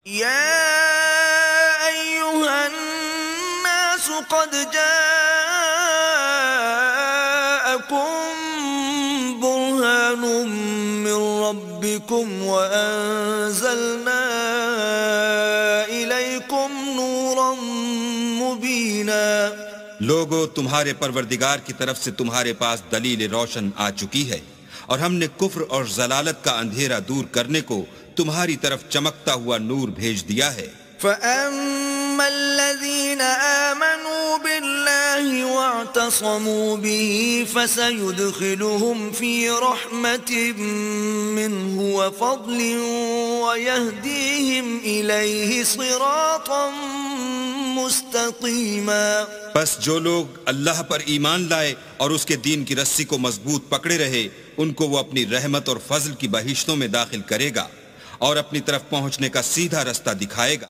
يا أيها الناس قد جاءكم برهان من ربكم وأنزلنا إليكم نورا مبينا. لوگو، تمہارے پروردگار کی طرف سے تمہارے پاس دلیل روشن آ چکی ہے، اور ہم نے کفر اور ضلالت کا اندھیرا دور کرنے کو تمہاری طرف چمکتا ہوا نور بھیج دیا ہے. فَأَمَّا الَّذِينَ آمَنُوا بِاللَّهِ وَاعْتَصَمُوا بِهِ فَسَيُدْخِلُهُمْ فِي رَحْمَةٍ مِّنْهُ وَفَضْلٍ وَيَهْدِيهِمْ إِلَيْهِ صِرَاطًا مُسْتَقِيمًا. پس جو لوگ اللہ پر ایمان لائے اور اس کے دین کی رسی کو مضبوط پکڑے رہے، ان کو وہ اپنی رحمت اور فضل کی بہشتوں میں داخل کرے گا اور اپنی طرف پہنچنے کا سیدھا رستہ دکھائے گا.